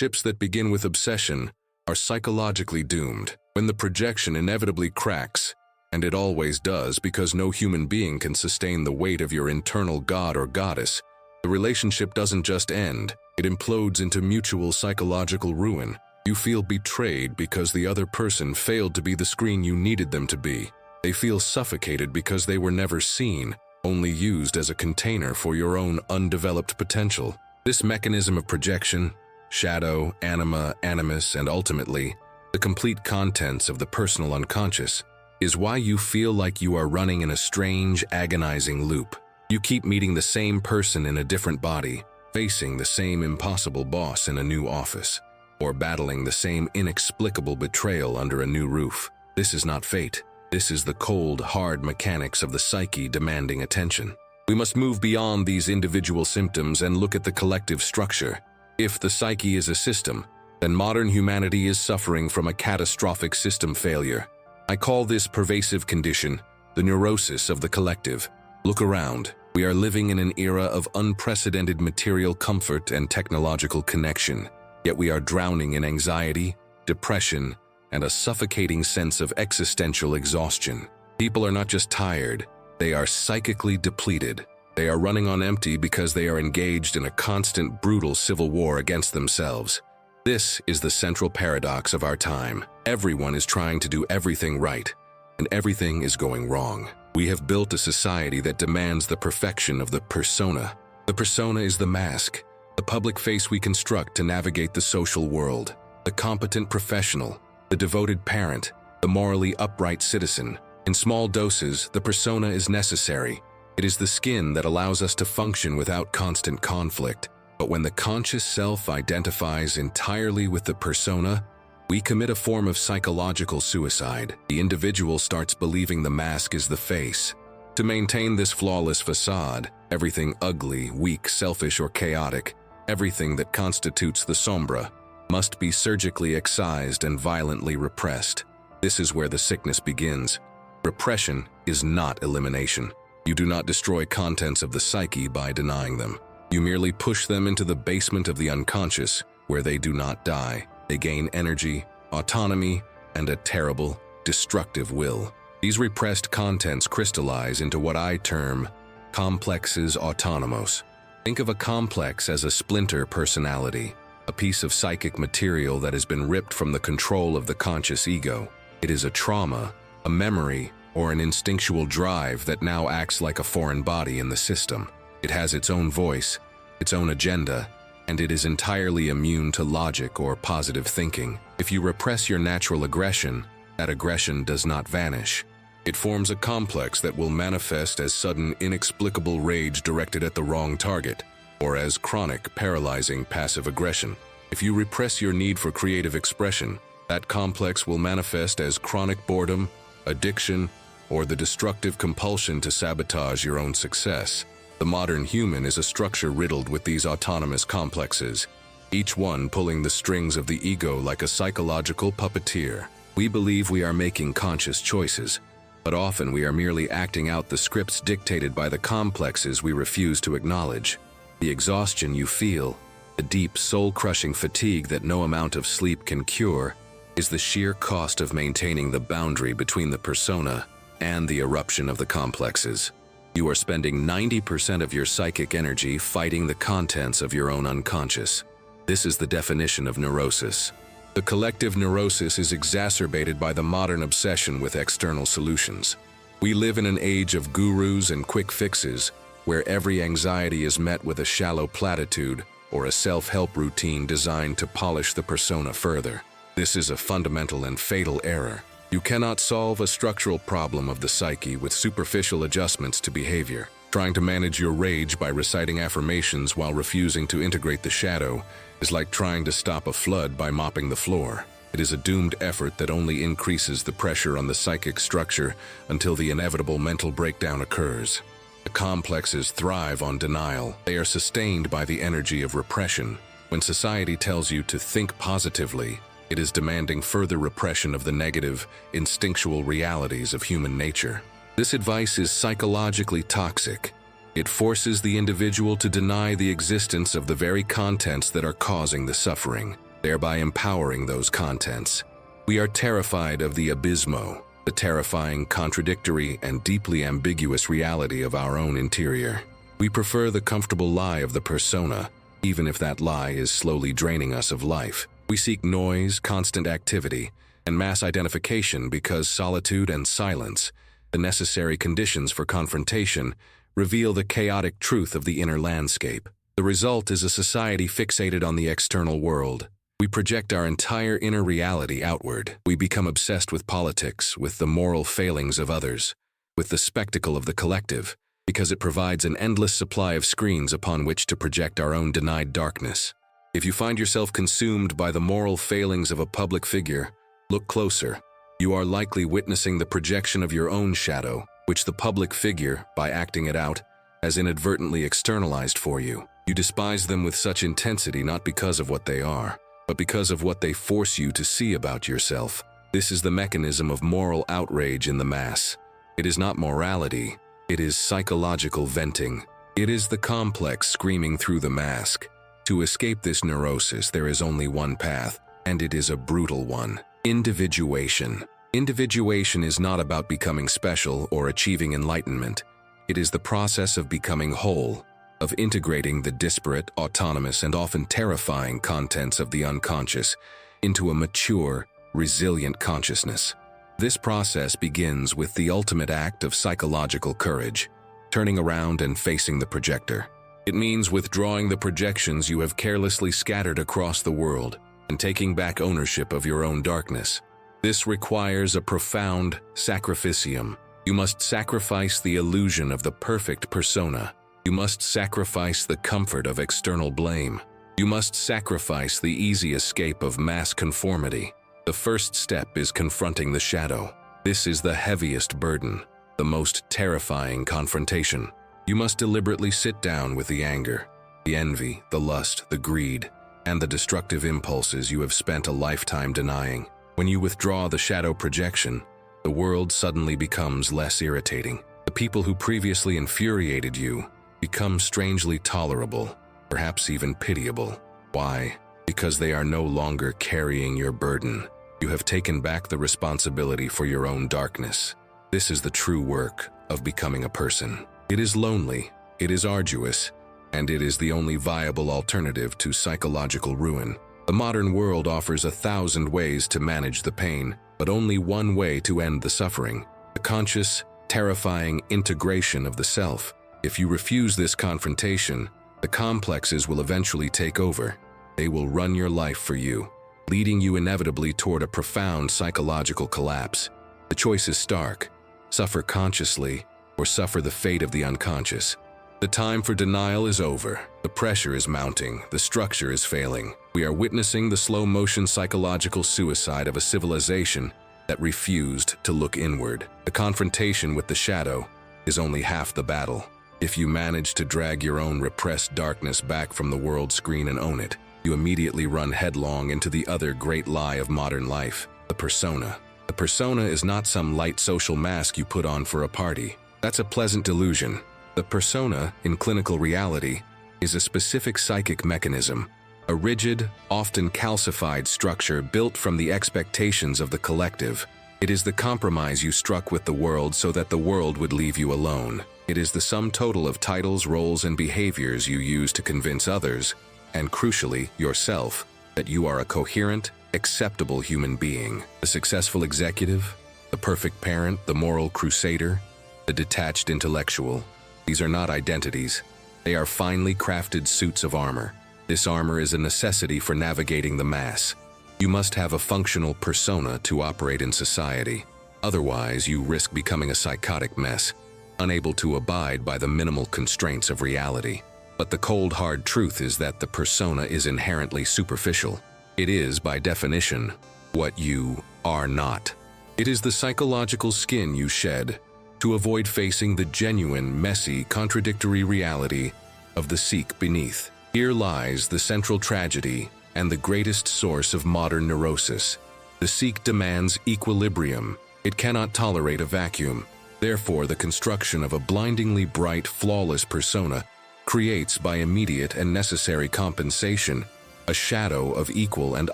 Relationships that begin with obsession are psychologically doomed. When the projection inevitably cracks, and it always does because no human being can sustain the weight of your internal god or goddess, the relationship doesn't just end, it implodes into mutual psychological ruin. You feel betrayed because the other person failed to be the screen you needed them to be. They feel suffocated because they were never seen, only used as a container for your own undeveloped potential. This mechanism of projection, shadow, anima, animus, and ultimately, the complete contents of the personal unconscious, is why you feel like you are running in a strange, agonizing loop. You keep meeting the same person in a different body, facing the same impossible boss in a new office, or battling the same inexplicable betrayal under a new roof. This is not fate. This is the cold, hard mechanics of the psyche demanding attention. We must move beyond these individual symptoms and look at the collective structure. If the psyche is a system, then modern humanity is suffering from a catastrophic system failure. I call this pervasive condition the neurosis of the collective. Look around. We are living in an era of unprecedented material comfort and technological connection, yet we are drowning in anxiety, depression, and a suffocating sense of existential exhaustion. People are not just tired, they are psychically depleted. They are running on empty because they are engaged in a constant, brutal civil war against themselves. This is the central paradox of our time. Everyone is trying to do everything right, and everything is going wrong. We have built a society that demands the perfection of the persona. The persona is the mask, the public face we construct to navigate the social world. The competent professional, the devoted parent, the morally upright citizen. In small doses, the persona is necessary. It is the skin that allows us to function without constant conflict. But when the conscious self identifies entirely with the persona, we commit a form of psychological suicide. The individual starts believing the mask is the face. To maintain this flawless facade, everything ugly, weak, selfish, or chaotic, everything that constitutes the sombra, must be surgically excised and violently repressed. This is where the sickness begins. Repression is not elimination. You do not destroy contents of the psyche by denying them. You merely push them into the basement of the unconscious, where they do not die. They gain energy, autonomy, and a terrible, destructive will. These repressed contents crystallize into what I term complexes autonomos. Think of a complex as a splinter personality, a piece of psychic material that has been ripped from the control of the conscious ego. It is a trauma, a memory, or an instinctual drive that now acts like a foreign body in the system. It has its own voice, its own agenda, and it is entirely immune to logic or positive thinking. If you repress your natural aggression, that aggression does not vanish. It forms a complex that will manifest as sudden, inexplicable rage directed at the wrong target, or as chronic, paralyzing passive aggression. If you repress your need for creative expression, that complex will manifest as chronic boredom, addiction, or the destructive compulsion to sabotage your own success. The modern human is a structure riddled with these autonomous complexes, each one pulling the strings of the ego like a psychological puppeteer. We believe we are making conscious choices, but often we are merely acting out the scripts dictated by the complexes we refuse to acknowledge. The exhaustion you feel, the deep, soul-crushing fatigue that no amount of sleep can cure, is the sheer cost of maintaining the boundary between the persona and the eruption of the complexes. You are spending 90% of your psychic energy fighting the contents of your own unconscious. This is the definition of neurosis. The collective neurosis is exacerbated by the modern obsession with external solutions. We live in an age of gurus and quick fixes, where every anxiety is met with a shallow platitude or a self-help routine designed to polish the persona further. This is a fundamental and fatal error. You cannot solve a structural problem of the psyche with superficial adjustments to behavior. Trying to manage your rage by reciting affirmations while refusing to integrate the shadow is like trying to stop a flood by mopping the floor. It is a doomed effort that only increases the pressure on the psychic structure until the inevitable mental breakdown occurs. The complexes thrive on denial. They are sustained by the energy of repression. When society tells you to think positively, it is demanding further repression of the negative, instinctual realities of human nature. This advice is psychologically toxic. It forces the individual to deny the existence of the very contents that are causing the suffering. thereby empowering those contents. We are terrified of the abysmo, the terrifying, contradictory, and deeply ambiguous reality of our own interior. We prefer the comfortable lie of the persona, even if that lie is slowly draining us of life. We seek noise, constant activity, and mass identification because solitude and silence, the necessary conditions for confrontation, reveal the chaotic truth of the inner landscape. The result is a society fixated on the external world. We project our entire inner reality outward. We become obsessed with politics, with the moral failings of others, with the spectacle of the collective, because it provides an endless supply of screens upon which to project our own denied darkness. If you find yourself consumed by the moral failings of a public figure, look closer. You are likely witnessing the projection of your own shadow, which the public figure, by acting it out, has inadvertently externalized for you. You despise them with such intensity not because of what they are, but because of what they force you to see about yourself. This is the mechanism of moral outrage in the mass. It is not morality, it is psychological venting. It is the complex screaming through the mask. To escape this neurosis, there is only one path, and it is a brutal one: individuation. Individuation is not about becoming special or achieving enlightenment. It is the process of becoming whole, of integrating the disparate, autonomous, and often terrifying contents of the unconscious into a mature, resilient consciousness. This process begins with the ultimate act of psychological courage, turning around and facing the projector. It means withdrawing the projections you have carelessly scattered across the world and taking back ownership of your own darkness. This requires a profound sacrificium. You must sacrifice the illusion of the perfect persona. You must sacrifice the comfort of external blame. You must sacrifice the easy escape of mass conformity. The first step is confronting the shadow. This is the heaviest burden, the most terrifying confrontation. You must deliberately sit down with the anger, the envy, the lust, the greed, and the destructive impulses you have spent a lifetime denying. When you withdraw the shadow projection, the world suddenly becomes less irritating. The people who previously infuriated you become strangely tolerable, perhaps even pitiable. Why? Because they are no longer carrying your burden. You have taken back the responsibility for your own darkness. This is the true work of becoming a person. It is lonely, it is arduous, and it is the only viable alternative to psychological ruin. The modern world offers 1,000 ways to manage the pain, but only one way to end the suffering: the conscious, terrifying integration of the self. If you refuse this confrontation, the complexes will eventually take over. They will run your life for you, leading you inevitably toward a profound psychological collapse. The choice is stark: suffer consciously or suffer the fate of the unconscious. The time for denial is over. The pressure is mounting. The structure is failing. We are witnessing the slow-motion psychological suicide of a civilization that refused to look inward. The confrontation with the shadow is only half the battle. If you manage to drag your own repressed darkness back from the world screen and own it, you immediately run headlong into the other great lie of modern life: the persona. The persona is not some light social mask you put on for a party. That's a pleasant delusion. The persona, in clinical reality, is a specific psychic mechanism, a rigid, often calcified structure built from the expectations of the collective. It is the compromise you struck with the world so that the world would leave you alone. It is the sum total of titles, roles, and behaviors you use to convince others, and crucially, yourself, that you are a coherent, acceptable human being. The successful executive, the perfect parent, the moral crusader, the detached intellectual. These are not identities. They are finely crafted suits of armor. This armor is a necessity for navigating the mass. You must have a functional persona to operate in society. Otherwise, you risk becoming a psychotic mess, unable to abide by the minimal constraints of reality. But the cold, hard truth is that the persona is inherently superficial. It is, by definition, what you are not. It is the psychological skin you shed to avoid facing the genuine, messy, contradictory reality of the seek beneath. Here lies the central tragedy and the greatest source of modern neurosis. The seek demands equilibrium. It cannot tolerate a vacuum. Therefore, the construction of a blindingly bright, flawless persona creates, by immediate and necessary compensation, a shadow of equal and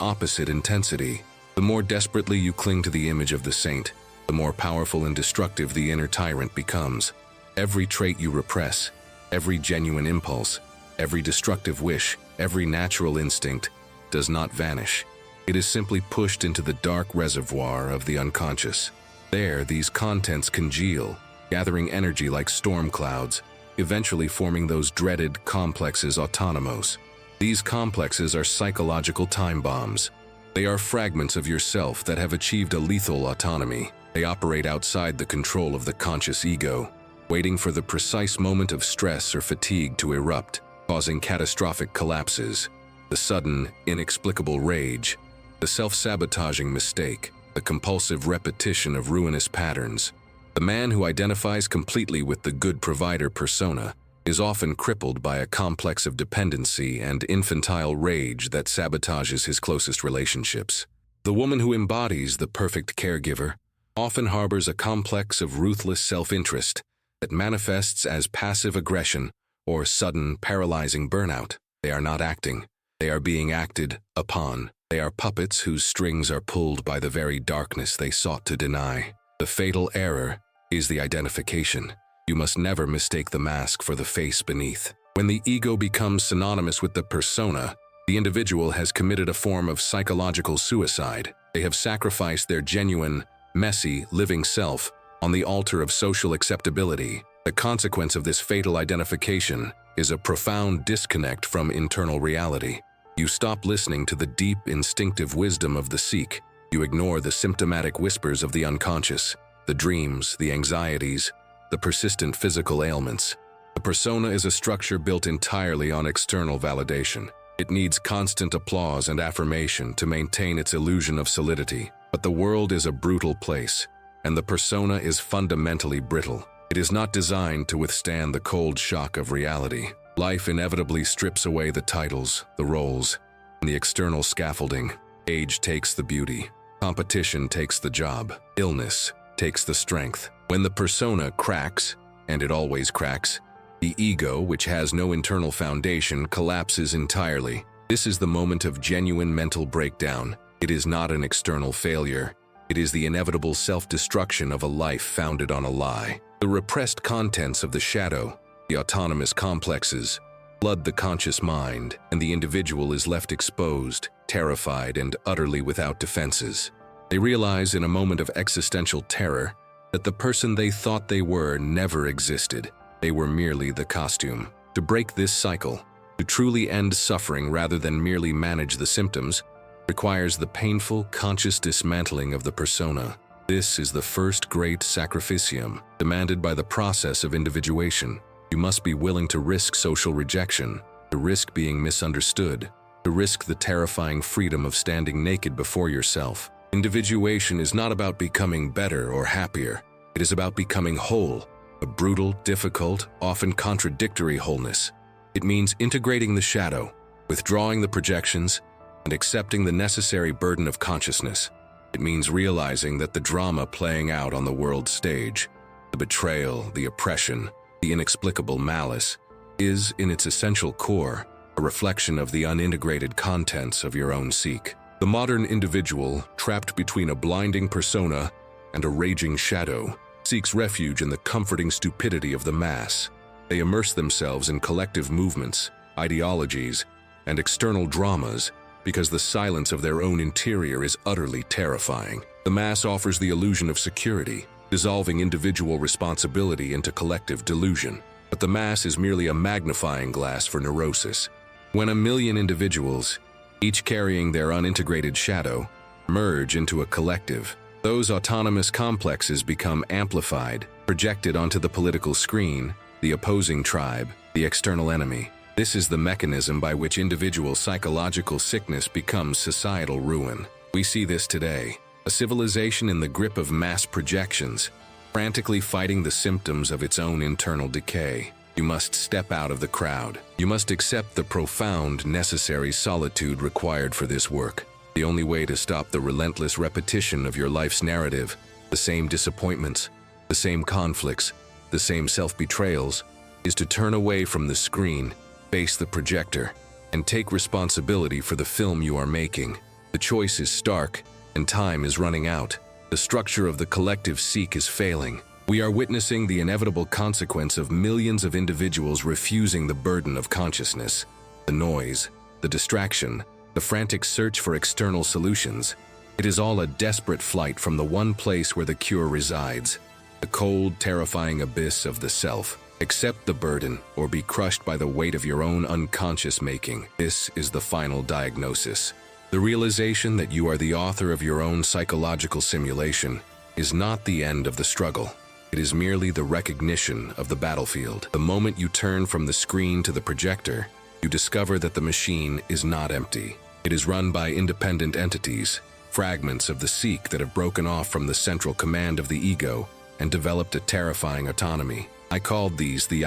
opposite intensity. The more desperately you cling to the image of the saint, the more powerful and destructive the inner tyrant becomes. Every trait you repress, every genuine impulse, every destructive wish, every natural instinct does not vanish. It is simply pushed into the dark reservoir of the unconscious. There, these contents congeal, gathering energy like storm clouds, eventually forming those dreaded complexes autonomos. These complexes are psychological time bombs. They are fragments of yourself that have achieved a lethal autonomy. They operate outside the control of the conscious ego, waiting for the precise moment of stress or fatigue to erupt, causing catastrophic collapses. The sudden, inexplicable rage, the self-sabotaging mistake, the compulsive repetition of ruinous patterns. The man who identifies completely with the good provider persona is often crippled by a complex of dependency and infantile rage that sabotages his closest relationships. The woman who embodies the perfect caregiver often harbors a complex of ruthless self-interest that manifests as passive aggression or sudden, paralyzing burnout. They are not acting. They are being acted upon. They are puppets whose strings are pulled by the very darkness they sought to deny. The fatal error is the identification. You must never mistake the mask for the face beneath. When the ego becomes synonymous with the persona, the individual has committed a form of psychological suicide. They have sacrificed their genuine, messy, living self on the altar of social acceptability. The consequence of this fatal identification is a profound disconnect from internal reality. You stop listening to the deep, instinctive wisdom of the seek. You ignore the symptomatic whispers of the unconscious, the dreams, the anxieties, the persistent physical ailments. The persona is a structure built entirely on external validation. It needs constant applause and affirmation to maintain its illusion of solidity. But the world is a brutal place, and the persona is fundamentally brittle. It is not designed to withstand the cold shock of reality. Life inevitably strips away the titles, the roles, and the external scaffolding. Age takes the beauty. Competition takes the job. Illness takes the strength. When the persona cracks, and it always cracks, the ego, which has no internal foundation, collapses entirely. This is the moment of genuine mental breakdown. It is not an external failure. It is the inevitable self-destruction of a life founded on a lie. The repressed contents of the shadow, the autonomous complexes, flood the conscious mind, and the individual is left exposed, terrified, and utterly without defenses. They realize in a moment of existential terror that the person they thought they were never existed. They were merely the costume. To break this cycle, to truly end suffering rather than merely manage the symptoms, requires the painful, conscious dismantling of the persona. This is the first great sacrificium, demanded by the process of individuation. You must be willing to risk social rejection, to risk being misunderstood, to risk the terrifying freedom of standing naked before yourself. Individuation is not about becoming better or happier. It is about becoming whole, a brutal, difficult, often contradictory wholeness. It means integrating the shadow, withdrawing the projections, and accepting the necessary burden of consciousness. It means realizing that the drama playing out on the world stage, the betrayal, the oppression, the inexplicable malice, is, in its essential core, a reflection of the unintegrated contents of your own seek. The modern individual, trapped between a blinding persona and a raging shadow, seeks refuge in the comforting stupidity of the mass. They immerse themselves in collective movements, ideologies, and external dramas because the silence of their own interior is utterly terrifying. The mass offers the illusion of security, dissolving individual responsibility into collective delusion. But the mass is merely a magnifying glass for neurosis. When 1 million individuals, each carrying their unintegrated shadow, merge into a collective, those autonomous complexes become amplified, projected onto the political screen, the opposing tribe, the external enemy. This is the mechanism by which individual psychological sickness becomes societal ruin. We see this today, a civilization in the grip of mass projections, frantically fighting the symptoms of its own internal decay. You must step out of the crowd. You must accept the profound, necessary solitude required for this work. The only way to stop the relentless repetition of your life's narrative, the same disappointments, the same conflicts, the same self-betrayals, is to turn away from the screen, face the projector, and take responsibility for the film you are making. The choice is stark, and time is running out. The structure of the collective seek is failing. We are witnessing the inevitable consequence of millions of individuals refusing the burden of consciousness. The noise, the distraction, the frantic search for external solutions. It is all a desperate flight from the one place where the cure resides, the cold, terrifying abyss of the self. Accept the burden or be crushed by the weight of your own unconscious making. This is the final diagnosis. The realization that you are the author of your own psychological simulation is not the end of the struggle. It is merely the recognition of the battlefield. The moment you turn from the screen to the projector, you discover that the machine is not empty. It is run by independent entities, fragments of the seek that have broken off from the central command of the ego and developed a terrifying autonomy. I called these the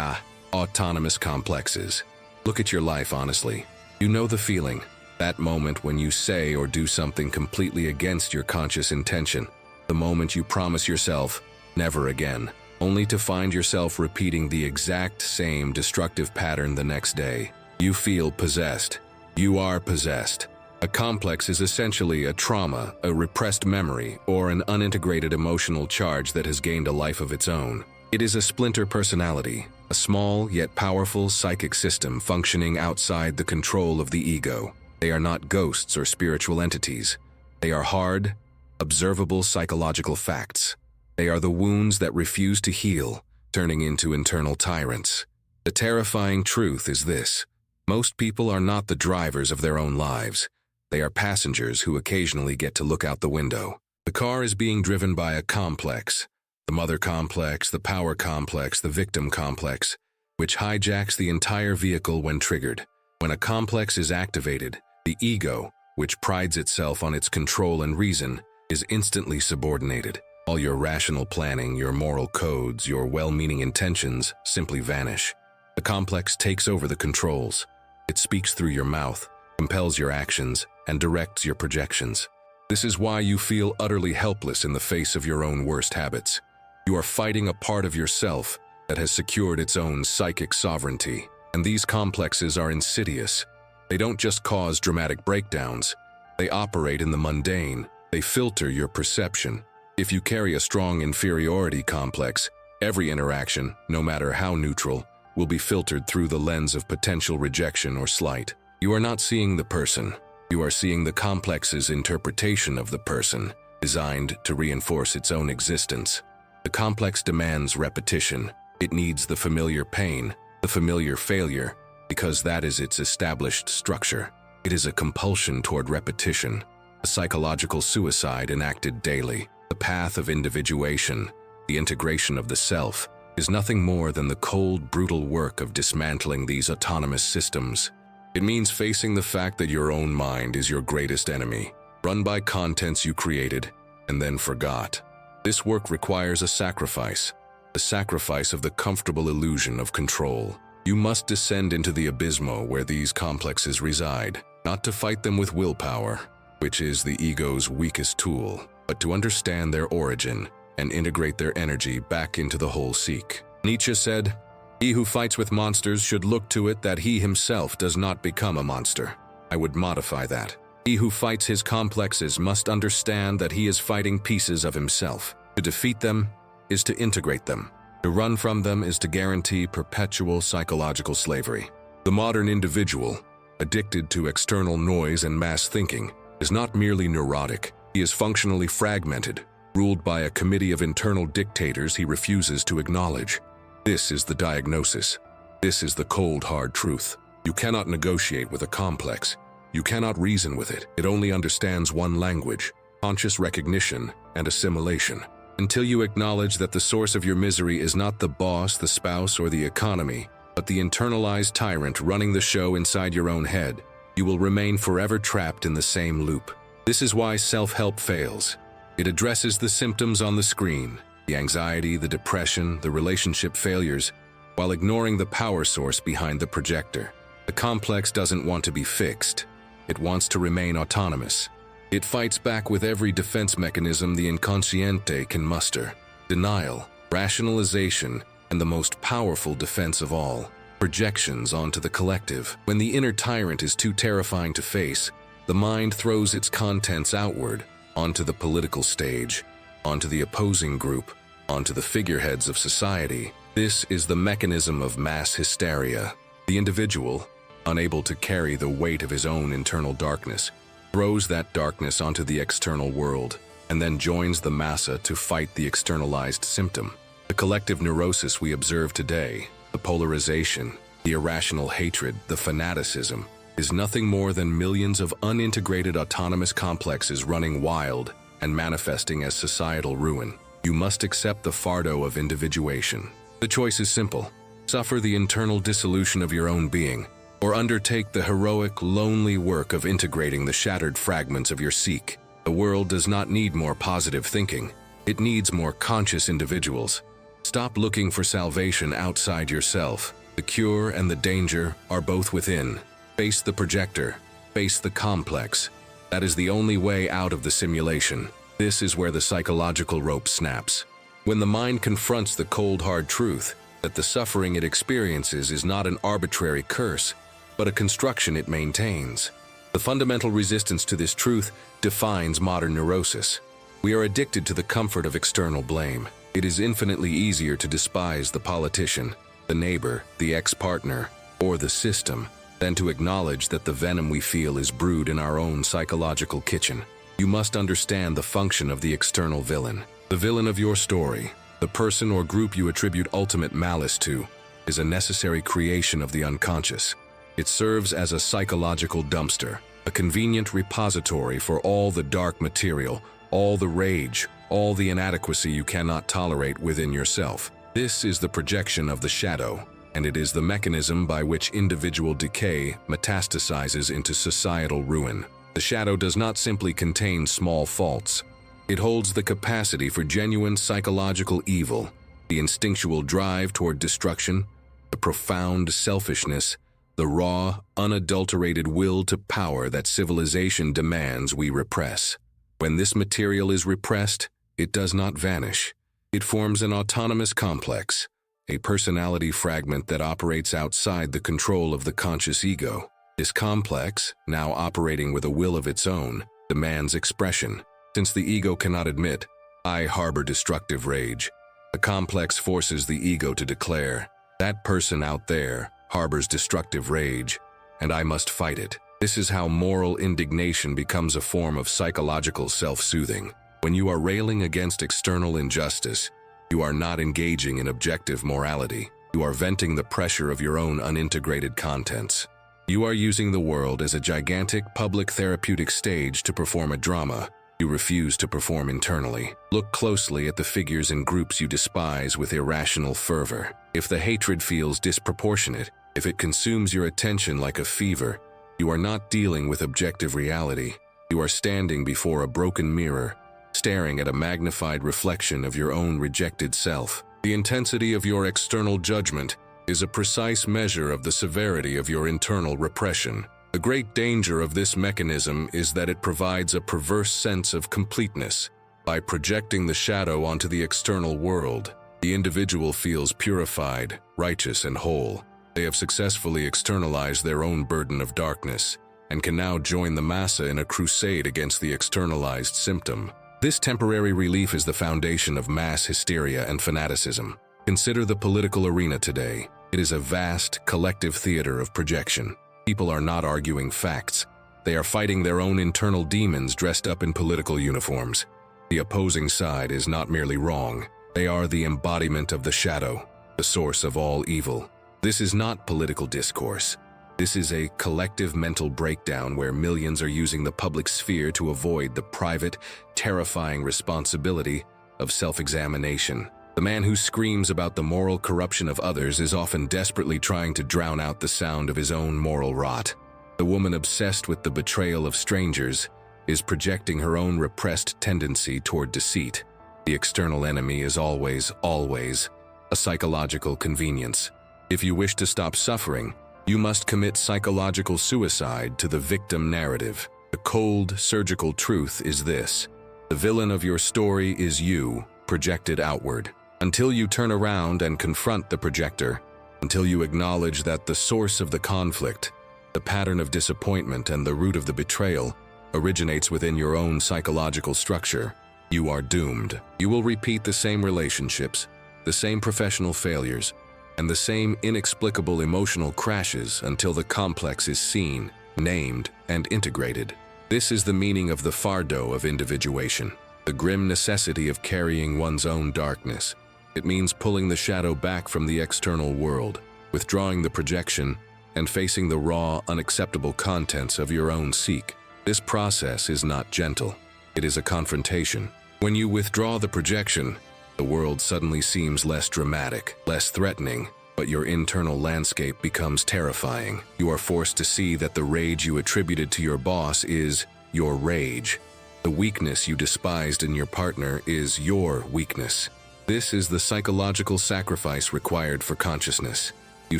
autonomous complexes. Look at your life honestly. You know the feeling, that moment when you say or do something completely against your conscious intention, the moment you promise yourself, never again, only to find yourself repeating the exact same destructive pattern the next day. You feel possessed. You are possessed. A complex is essentially a trauma, a repressed memory, or an unintegrated emotional charge that has gained a life of its own. It is a splinter personality, a small yet powerful psychic system functioning outside the control of the ego. They are not ghosts or spiritual entities. They are hard, observable psychological facts. They are the wounds that refuse to heal, turning into internal tyrants. The terrifying truth is this: most people are not the drivers of their own lives. They are passengers who occasionally get to look out the window. The car is being driven by a complex. The mother complex, the power complex, the victim complex, which hijacks the entire vehicle when triggered. When a complex is activated, the ego, which prides itself on its control and reason, is instantly subordinated. All your rational planning, your moral codes, your well-meaning intentions simply vanish. The complex takes over the controls. It speaks through your mouth, compels your actions, and directs your projections. This is why you feel utterly helpless in the face of your own worst habits. You are fighting a part of yourself that has secured its own psychic sovereignty. And these complexes are insidious. They don't just cause dramatic breakdowns. They operate in the mundane. They filter your perception. If you carry a strong inferiority complex, every interaction, no matter how neutral, will be filtered through the lens of potential rejection or slight. You are not seeing the person. You are seeing the complex's interpretation of the person, designed to reinforce its own existence. The complex demands repetition. It needs the familiar pain, the familiar failure, because that is its established structure. It is a compulsion toward repetition, a psychological suicide enacted daily. The path of individuation, the integration of the self, is nothing more than the cold, brutal work of dismantling these autonomous systems. It means facing the fact that your own mind is your greatest enemy, run by contents you created and then forgot. This work requires a sacrifice, the sacrifice of the comfortable illusion of control. You must descend into the abysmo where these complexes reside, not to fight them with willpower, which is the ego's weakest tool, but to understand their origin and integrate their energy back into the whole seek. Nietzsche said, "He who fights with monsters should look to it that he himself does not become a monster." I would modify that. He who fights his complexes must understand that he is fighting pieces of himself. To defeat them is to integrate them. To run from them is to guarantee perpetual psychological slavery. The modern individual, addicted to external noise and mass thinking, is not merely neurotic. He is functionally fragmented, ruled by a committee of internal dictators he refuses to acknowledge. This is the diagnosis. This is the cold, hard truth. You cannot negotiate with a complex. You cannot reason with it. It only understands one language: conscious recognition and assimilation. Until you acknowledge that the source of your misery is not the boss, the spouse, or the economy, but the internalized tyrant running the show inside your own head, you will remain forever trapped in the same loop. This is why self-help fails. It addresses the symptoms on the screen, the anxiety, the depression, the relationship failures, while ignoring the power source behind the projector. The complex doesn't want to be fixed. It wants to remain autonomous. It fights back with every defense mechanism the inconsciente can muster: denial, rationalization, and the most powerful defense of all, projections onto the collective. When the inner tyrant is too terrifying to face, the mind throws its contents outward, onto the political stage, onto the opposing group, onto the figureheads of society. This is the mechanism of mass hysteria. The individual, unable to carry the weight of his own internal darkness, throws that darkness onto the external world, and then joins the massa to fight the externalized symptom. The collective neurosis we observe today, the polarization, the irrational hatred, the fanaticism, is nothing more than millions of unintegrated autonomous complexes running wild and manifesting as societal ruin. You must accept the fardeau of individuation. The choice is simple: suffer the internal dissolution of your own being, or undertake the heroic, lonely work of integrating the shattered fragments of your seek. The world does not need more positive thinking. It needs more conscious individuals. Stop looking for salvation outside yourself. The cure and the danger are both within. Face the projector. Face the complex. That is the only way out of the simulation. This is where the psychological rope snaps. When the mind confronts the cold, hard truth that the suffering it experiences is not an arbitrary curse, but a construction it maintains. The fundamental resistance to this truth defines modern neurosis. We are addicted to the comfort of external blame. It is infinitely easier to despise the politician, the neighbor, the ex-partner, or the system than to acknowledge that the venom we feel is brewed in our own psychological kitchen. You must understand the function of the external villain. The villain of your story, the person or group you attribute ultimate malice to, is a necessary creation of the unconscious. It serves as a psychological dumpster, a convenient repository for all the dark material, all the rage, all the inadequacy you cannot tolerate within yourself. This is the projection of the shadow, and it is the mechanism by which individual decay metastasizes into societal ruin. The shadow does not simply contain small faults. It holds the capacity for genuine psychological evil, the instinctual drive toward destruction, the profound selfishness, the raw, unadulterated will to power that civilization demands we repress. When this material is repressed, it does not vanish. It forms an autonomous complex, a personality fragment that operates outside the control of the conscious ego. This complex, now operating with a will of its own, demands expression. Since the ego cannot admit, "I harbor destructive rage," the complex forces the ego to declare, "That person out there harbors destructive rage, and I must fight it." This is how moral indignation becomes a form of psychological self-soothing. When you are railing against external injustice, you are not engaging in objective morality. You are venting the pressure of your own unintegrated contents. You are using the world as a gigantic public therapeutic stage to perform a drama you refuse to perform internally. Look closely at the figures and groups you despise with irrational fervor. If the hatred feels disproportionate, if it consumes your attention like a fever, you are not dealing with objective reality. You are standing before a broken mirror, staring at a magnified reflection of your own rejected self. The intensity of your external judgment is a precise measure of the severity of your internal repression. The great danger of this mechanism is that it provides a perverse sense of completeness. By projecting the shadow onto the external world, the individual feels purified, righteous, and whole. They have successfully externalized their own burden of darkness and can now join the massa in a crusade against the externalized symptom. This temporary relief is the foundation of mass hysteria and fanaticism. Consider the political arena today. It is a vast, collective theater of projection. People are not arguing facts. They are fighting their own internal demons dressed up in political uniforms. The opposing side is not merely wrong. They are the embodiment of the shadow, the source of all evil. This is not political discourse. This is a collective mental breakdown where millions are using the public sphere to avoid the private, terrifying responsibility of self-examination. The man who screams about the moral corruption of others is often desperately trying to drown out the sound of his own moral rot. The woman obsessed with the betrayal of strangers is projecting her own repressed tendency toward deceit. The external enemy is always a psychological convenience. If you wish to stop suffering, you must commit psychological suicide to the victim narrative. The cold, surgical truth is this: the villain of your story is you, projected outward. Until you turn around and confront the projector, until you acknowledge that the source of the conflict, the pattern of disappointment, and the root of the betrayal originates within your own psychological structure. You are doomed. You will repeat the same relationships, the same professional failures, and the same inexplicable emotional crashes until the complex is seen, named, and integrated. This is the meaning of the fardeau of individuation, the grim necessity of carrying one's own darkness. It means pulling the shadow back from the external world, withdrawing the projection, and facing the raw, unacceptable contents of your own psyche. This process is not gentle. It is a confrontation. When you withdraw the projection, the world suddenly seems less dramatic, less threatening, but your internal landscape becomes terrifying. You are forced to see that the rage you attributed to your boss is your rage. The weakness you despised in your partner is your weakness. This is the psychological sacrifice required for consciousness. You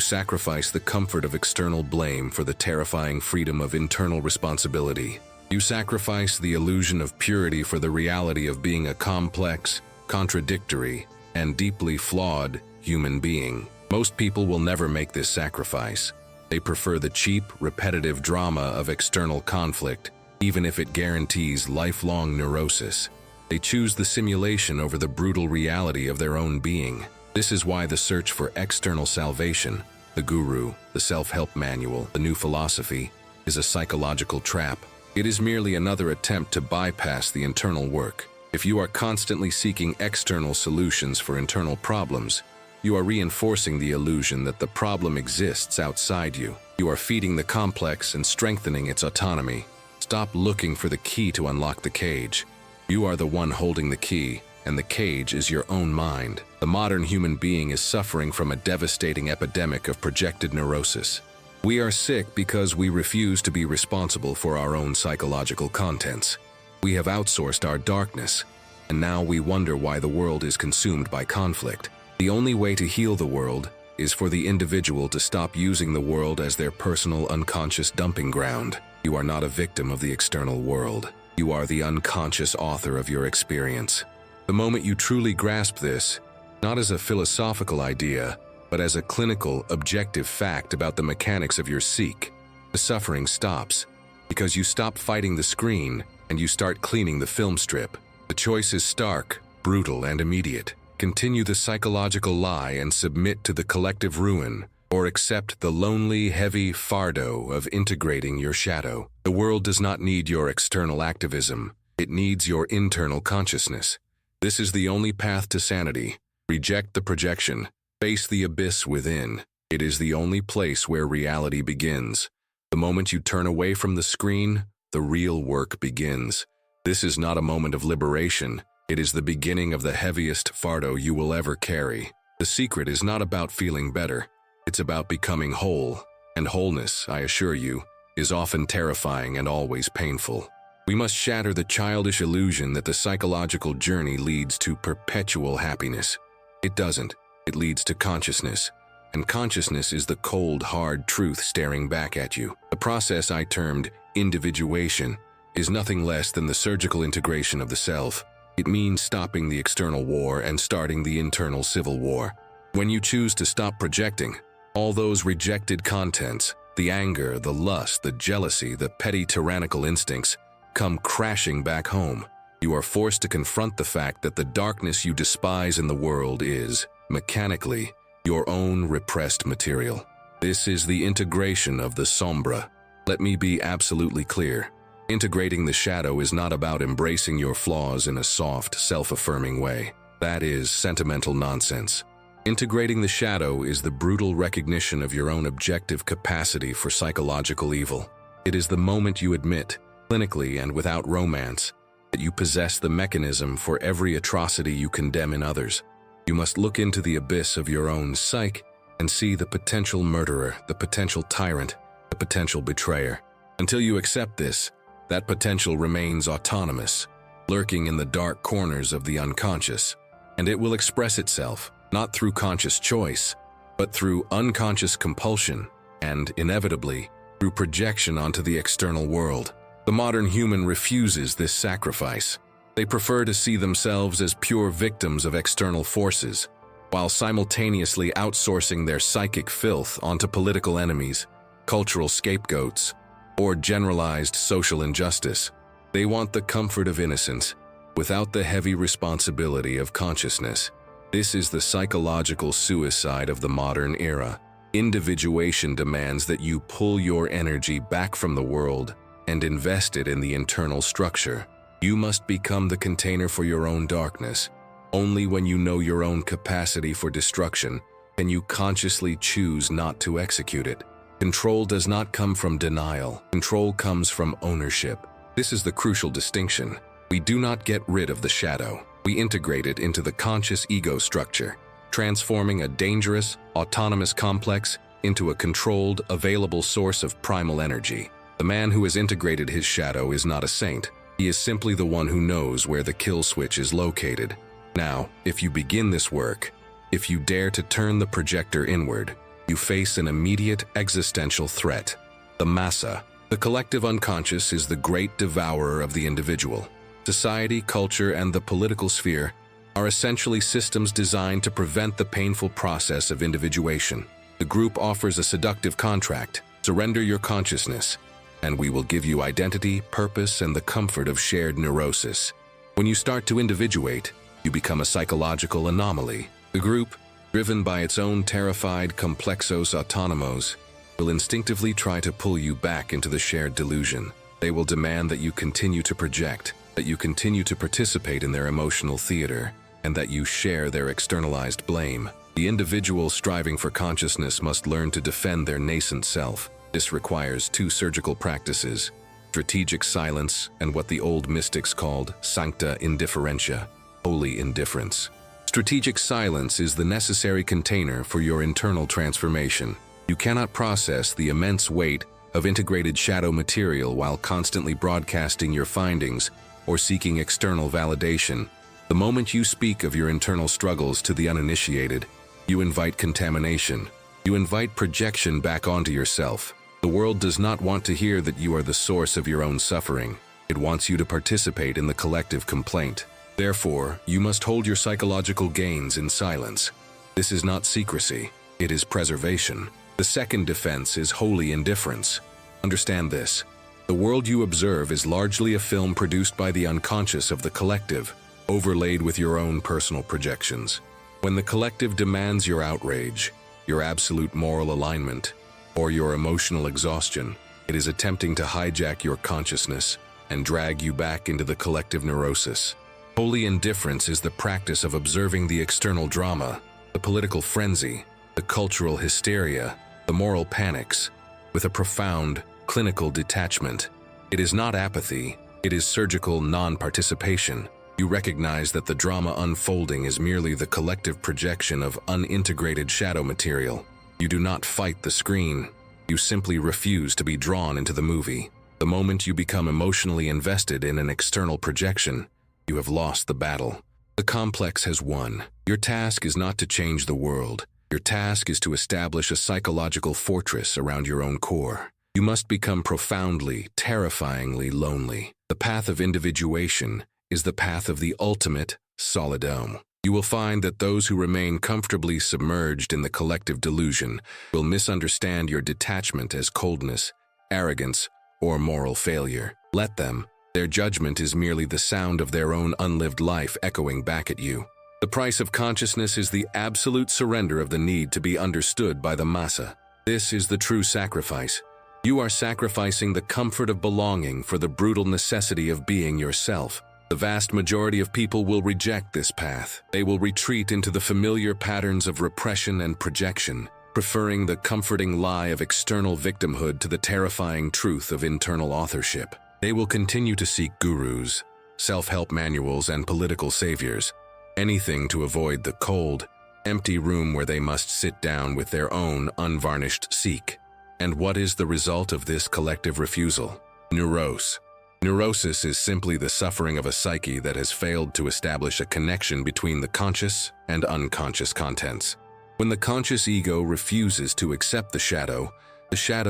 sacrifice the comfort of external blame for the terrifying freedom of internal responsibility. You sacrifice the illusion of purity for the reality of being a complex, contradictory, and deeply flawed human being. Most people will never make this sacrifice. They prefer the cheap, repetitive drama of external conflict, even if it guarantees lifelong neurosis. They choose the simulation over the brutal reality of their own being. This is why the search for external salvation, the guru, the self-help manual, the new philosophy, is a psychological trap. It is merely another attempt to bypass the internal work. If you are constantly seeking external solutions for internal problems, you are reinforcing the illusion that the problem exists outside you. You are feeding the complex and strengthening its autonomy. Stop looking for the key to unlock the cage. You are the one holding the key, and the cage is your own mind. The modern human being is suffering from a devastating epidemic of projected neurosis. We are sick because we refuse to be responsible for our own psychological contents. We have outsourced our darkness, and now we wonder why the world is consumed by conflict. The only way to heal the world is for the individual to stop using the world as their personal unconscious dumping ground. You are not a victim of the external world. You are the unconscious author of your experience. The moment you truly grasp this, not as a philosophical idea, but as a clinical, objective fact about the mechanics of your psyche, the suffering stops, because you stop fighting the screen and you start cleaning the film strip. The choice is stark, brutal, and immediate. Continue the psychological lie and submit to the collective ruin, or accept the lonely, heavy fardeau of integrating your shadow. The world does not need your external activism. It needs your internal consciousness. This is the only path to sanity. Reject the projection. Face the abyss within. It is the only place where reality begins. The moment you turn away from the screen, the real work begins. This is not a moment of liberation. It is the beginning of the heaviest fardeau you will ever carry. The secret is not about feeling better. It's about becoming whole. And wholeness, I assure you, is often terrifying and always painful. We must shatter the childish illusion that the psychological journey leads to perpetual happiness. It doesn't. It leads to consciousness. And consciousness is the cold, hard truth staring back at you. The process I termed individuation is nothing less than the surgical integration of the self. It means stopping the external war and starting the internal civil war. When you choose to stop projecting, all those rejected contents, the anger, the lust, the jealousy, the petty tyrannical instincts, come crashing back home. You are forced to confront the fact that the darkness you despise in the world is, mechanically, your own repressed material. This is the integration of the sombra. Let me be absolutely clear. Integrating the shadow is not about embracing your flaws in a soft, self-affirming way. That is sentimental nonsense. Integrating the shadow is the brutal recognition of your own objective capacity for psychological evil. It is the moment you admit, clinically and without romance, that you possess the mechanism for every atrocity you condemn in others. You must look into the abyss of your own psyche and see the potential murderer, the potential tyrant, the potential betrayer. Until you accept this, that potential remains autonomous, lurking in the dark corners of the unconscious, and it will express itself, not through conscious choice, but through unconscious compulsion, and, inevitably, through projection onto the external world. The modern human refuses this sacrifice. They prefer to see themselves as pure victims of external forces. while simultaneously outsourcing their psychic filth onto political enemies, cultural scapegoats, or generalized social injustice. They want the comfort of innocence, without the heavy responsibility of consciousness. This is the psychological suicide of the modern era. Individuation demands that you pull your energy back from the world and invest it in the internal structure. You must become the container for your own darkness. Only when you know your own capacity for destruction can you consciously choose not to execute it. Control does not come from denial. Control comes from ownership. This is the crucial distinction. We do not get rid of the shadow. We integrate it into the conscious ego structure, transforming a dangerous, autonomous complex into a controlled, available source of primal energy. The man who has integrated his shadow is not a saint. He is simply the one who knows where the kill switch is located. Now, if you begin this work, if you dare to turn the projector inward, you face an immediate existential threat. The massa, the collective unconscious, is the great devourer of the individual. Society, culture, and the political sphere are essentially systems designed to prevent the painful process of individuation. The group offers a seductive contract: surrender your consciousness, and we will give you identity, purpose, and the comfort of shared neurosis. When you start to individuate, you become a psychological anomaly. The group, driven by its own terrified complexos autonomos, will instinctively try to pull you back into the shared delusion. They will demand that you continue to project, that you continue to participate in their emotional theater, and that you share their externalized blame. The individual striving for consciousness must learn to defend their nascent self. This requires two surgical practices: strategic silence and what the old mystics called sancta indifferentia, holy indifference. Strategic silence is the necessary container for your internal transformation. You cannot process the immense weight of integrated shadow material while constantly broadcasting your findings or seeking external validation. The moment you speak of your internal struggles to the uninitiated, you invite contamination. You invite projection back onto yourself. The world does not want to hear that you are the source of your own suffering. It wants you to participate in the collective complaint. Therefore, you must hold your psychological gains in silence. This is not secrecy, it is preservation. The second defense is holy indifference. Understand this: the world you observe is largely a film produced by the unconscious of the collective, overlaid with your own personal projections. When the collective demands your outrage, your absolute moral alignment, or your emotional exhaustion, it is attempting to hijack your consciousness and drag you back into the collective neurosis. Holy indifference is the practice of observing the external drama, the political frenzy, the cultural hysteria, the moral panics, with a profound, clinical detachment. It is not apathy, it is surgical non-participation. You recognize that the drama unfolding is merely the collective projection of unintegrated shadow material. You do not fight the screen, you simply refuse to be drawn into the movie. The moment you become emotionally invested in an external projection, you have lost the battle. The complex has won. Your task is not to change the world. Your task is to establish a psychological fortress around your own core. You must become profoundly, terrifyingly lonely. The path of individuation is the path of the ultimate solidome. You will find that those who remain comfortably submerged in the collective delusion will misunderstand your detachment as coldness, arrogance, or moral failure. Let them. Their judgment is merely the sound of their own unlived life echoing back at you. The price of consciousness is the absolute surrender of the need to be understood by the massa. This is the true sacrifice. You are sacrificing the comfort of belonging for the brutal necessity of being yourself. The vast majority of people will reject this path. They will retreat into the familiar patterns of repression and projection, preferring the comforting lie of external victimhood to the terrifying truth of internal authorship. They will continue to seek gurus, self-help manuals, and political saviors, anything to avoid the cold, empty room where they must sit down with their own unvarnished seek. And what is the result of this collective refusal? Neurosis. Neurosis is simply the suffering of a psyche that has failed to establish a connection between the conscious and unconscious contents. When the conscious ego refuses to accept the shadow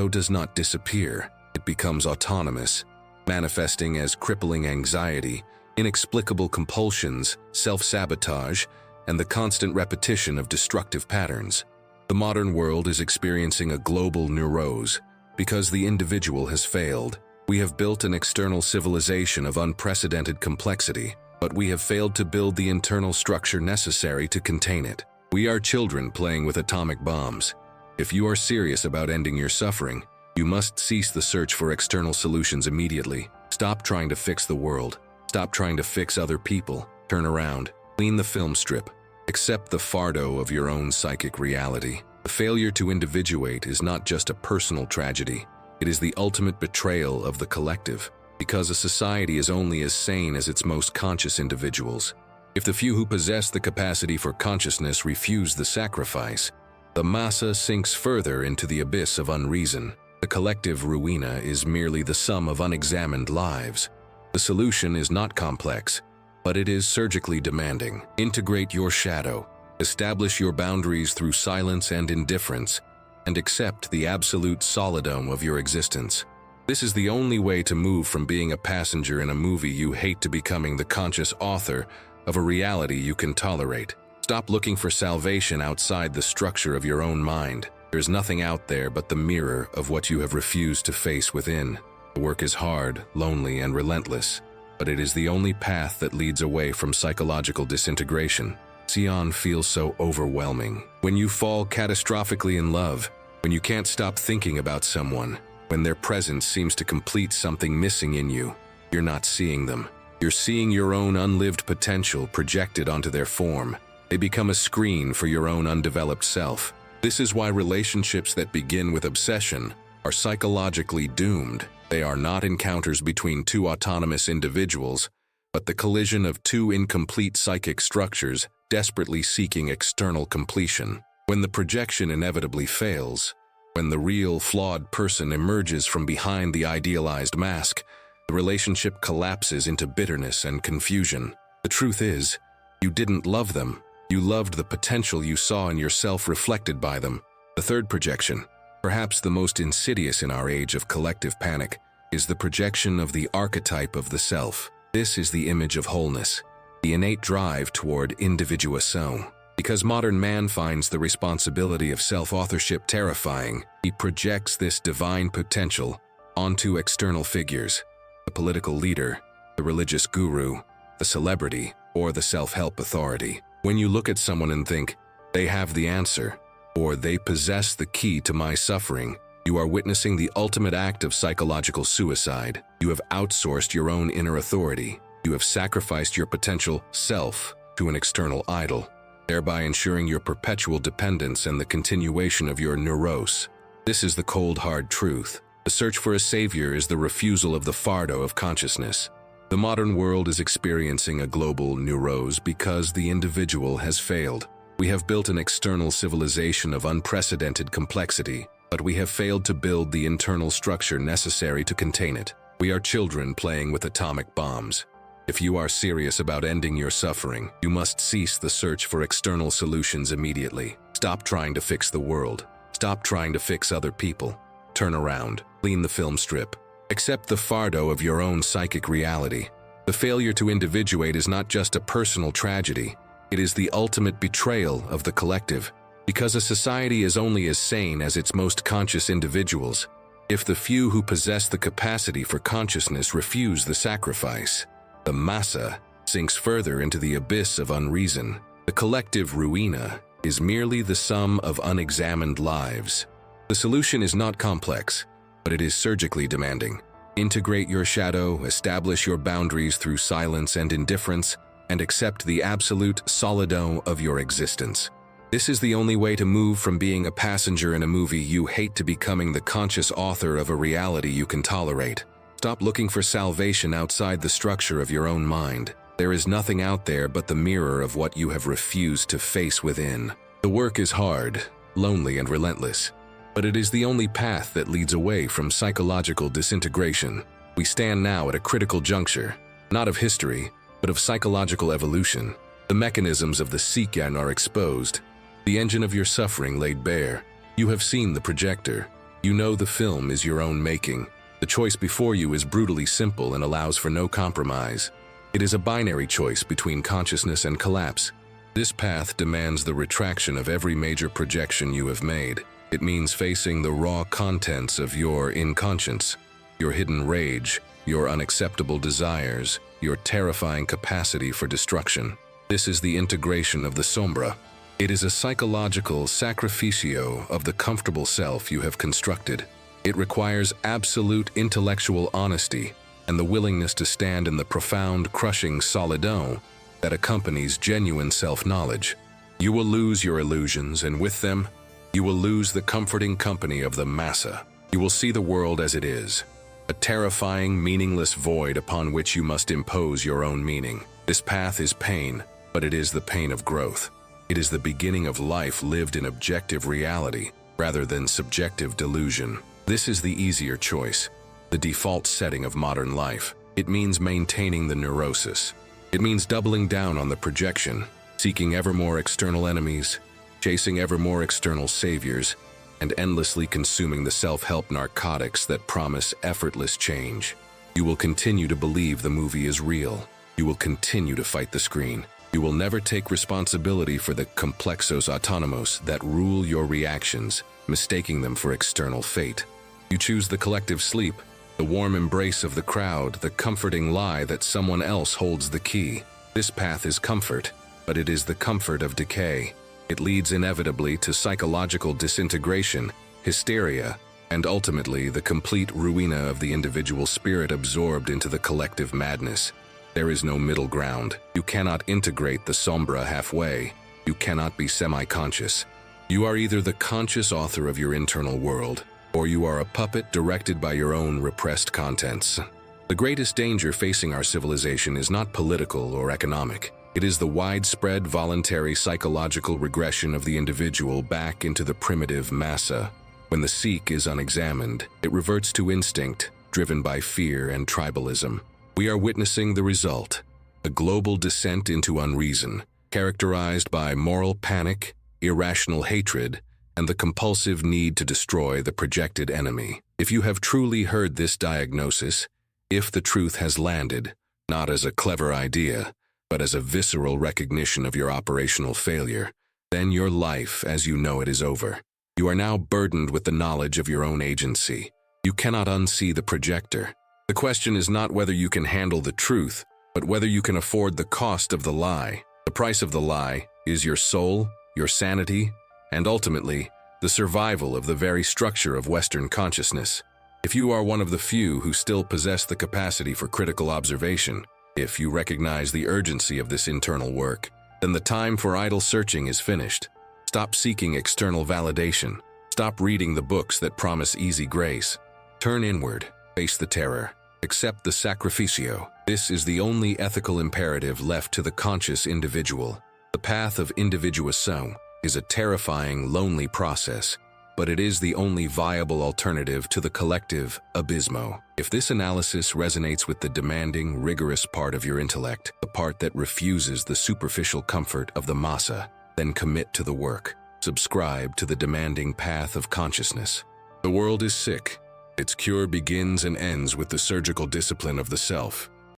does not disappear. It becomes autonomous, manifesting as crippling anxiety, inexplicable compulsions, self-sabotage, and the constant repetition of destructive patterns. The modern world is experiencing a global neurose because the individual has failed. We have built an external civilization of unprecedented complexity, but we have failed to build the internal structure necessary to contain it. We are children playing with atomic bombs. If you are serious about ending your suffering, you must cease the search for external solutions immediately. Stop trying to fix the world. Stop trying to fix other people. Turn around. Clean the film strip. Accept the fardo of your own psychic reality. The failure to individuate is not just a personal tragedy. It is the ultimate betrayal of the collective, because a society is only as sane as its most conscious individuals. If the few who possess the capacity for consciousness refuse the sacrifice, the massa sinks further into the abyss of unreason. The collective ruina is merely the sum of unexamined lives. The solution is not complex, but it is surgically demanding. Integrate your shadow, establish your boundaries through silence and indifference, and accept the absolute solidum of your existence. This is the only way to move from being a passenger in a movie you hate to becoming the conscious author of a reality you can tolerate. Stop looking for salvation outside the structure of your own mind. There's nothing out there but the mirror of what you have refused to face within. The work is hard, lonely, and relentless, but it is the only path that leads away from psychological disintegration. Sion feels so overwhelming. When you fall catastrophically in love, when you can't stop thinking about someone, when their presence seems to complete something missing in you, you're not seeing them. You're seeing your own unlived potential projected onto their form. They become a screen for your own undeveloped self. This is why relationships that begin with obsession are psychologically doomed. They are not encounters between two autonomous individuals, but the collision of two incomplete psychic structures desperately seeking external completion. When the projection inevitably fails, when the real, flawed person emerges from behind the idealized mask, the relationship collapses into bitterness and confusion. The truth is, you didn't love them. You loved the potential you saw in yourself reflected by them. The third projection, perhaps the most insidious in our age of collective panic, is the projection of the archetype of the self. This is the image of wholeness, the innate drive toward individuation. Because modern man finds the responsibility of self-authorship terrifying, he projects this divine potential onto external figures, the political leader, the religious guru, the celebrity, or the self-help authority. When you look at someone and think, they have the answer, or they possess the key to my suffering, you are witnessing the ultimate act of psychological suicide. You have outsourced your own inner authority. You have sacrificed your potential self to an external idol, thereby ensuring your perpetual dependence and the continuation of your neurose. This is the cold, hard truth. The search for a savior is the refusal of the fardo of consciousness. The modern world is experiencing a global neurose because the individual has failed. We have built an external civilization of unprecedented complexity, but we have failed to build the internal structure necessary to contain it. We are children playing with atomic bombs. If you are serious about ending your suffering, you must cease the search for external solutions immediately. Stop trying to fix the world. Stop trying to fix other people. Turn around. Clean the film strip. Accept the fardo of your own psychic reality. The failure to individuate is not just a personal tragedy. It is the ultimate betrayal of the collective. Because a society is only as sane as its most conscious individuals. If the few who possess the capacity for consciousness refuse the sacrifice, the massa sinks further into the abyss of unreason. The collective ruina is merely the sum of unexamined lives. The solution is not complex, but it is surgically demanding. Integrate your shadow, establish your boundaries through silence and indifference, and accept the absolute solidum of your existence. This is the only way to move from being a passenger in a movie you hate to becoming the conscious author of a reality you can tolerate. Stop looking for salvation outside the structure of your own mind. There is nothing out there but the mirror of what you have refused to face within. The work is hard, lonely, and relentless, but it is the only path that leads away from psychological disintegration. We stand now at a critical juncture, not of history, but of psychological evolution. The mechanisms of the Sikyan are exposed, the engine of your suffering laid bare. You have seen the projector. You know the film is your own making. The choice before you is brutally simple and allows for no compromise. It is a binary choice between consciousness and collapse, This path demands the retraction of every major projection you have made. It means facing the raw contents of your inconscience, your hidden rage, your unacceptable desires, your terrifying capacity for destruction. This is the integration of the sombra. It is a psychological sacrificio of the comfortable self you have constructed. It requires absolute intellectual honesty and the willingness to stand in the profound, crushing solidon that accompanies genuine self-knowledge. You will lose your illusions, and with them, you will lose the comforting company of the massa. You will see the world as it is, a terrifying, meaningless void upon which you must impose your own meaning. This path is pain, but it is the pain of growth. It is the beginning of life lived in objective reality, rather than subjective delusion. This is the easier choice, the default setting of modern life. It means maintaining the neurosis. It means doubling down on the projection, seeking ever more external enemies, chasing ever more external saviors, and endlessly consuming the self-help narcotics that promise effortless change. You will continue to believe the movie is real. You will continue to fight the screen. You will never take responsibility for the complexos autonomos that rule your reactions, mistaking them for external fate. You choose the collective sleep, the warm embrace of the crowd, the comforting lie that someone else holds the key. This path is comfort, but it is the comfort of decay. It leads inevitably to psychological disintegration, hysteria, and ultimately the complete ruina of the individual spirit absorbed into the collective madness. There is no middle ground. You cannot integrate the sombra halfway. You cannot be semi-conscious. You are either the conscious author of your internal world, or you are a puppet directed by your own repressed contents. The greatest danger facing our civilization is not political or economic. It is the widespread voluntary psychological regression of the individual back into the primitive massa. When the seek is unexamined, it reverts to instinct, driven by fear and tribalism. We are witnessing the result, a global descent into unreason, characterized by moral panic, irrational hatred, and the compulsive need to destroy the projected enemy. If you have truly heard this diagnosis, if the truth has landed, not as a clever idea, but as a visceral recognition of your operational failure, then your life as you know it is over. You are now burdened with the knowledge of your own agency. You cannot unsee the projector. The question is not whether you can handle the truth, but whether you can afford the cost of the lie. The price of the lie is your soul, your sanity, and ultimately, the survival of the very structure of Western consciousness. If you are one of the few who still possess the capacity for critical observation, if you recognize the urgency of this internal work, then the time for idle searching is finished. Stop seeking external validation. Stop reading the books that promise easy grace. Turn inward, face the terror, accept the sacrificio. This is the only ethical imperative left to the conscious individual. The path of individuation is a terrifying, lonely process, but it is the only viable alternative to the collective abysmo. If this analysis resonates with the demanding, rigorous part of your intellect, the part that refuses the superficial comfort of the massa, then commit to the work. Subscribe to the demanding path of consciousness. The world is sick. Its cure begins and ends with the surgical discipline of the self.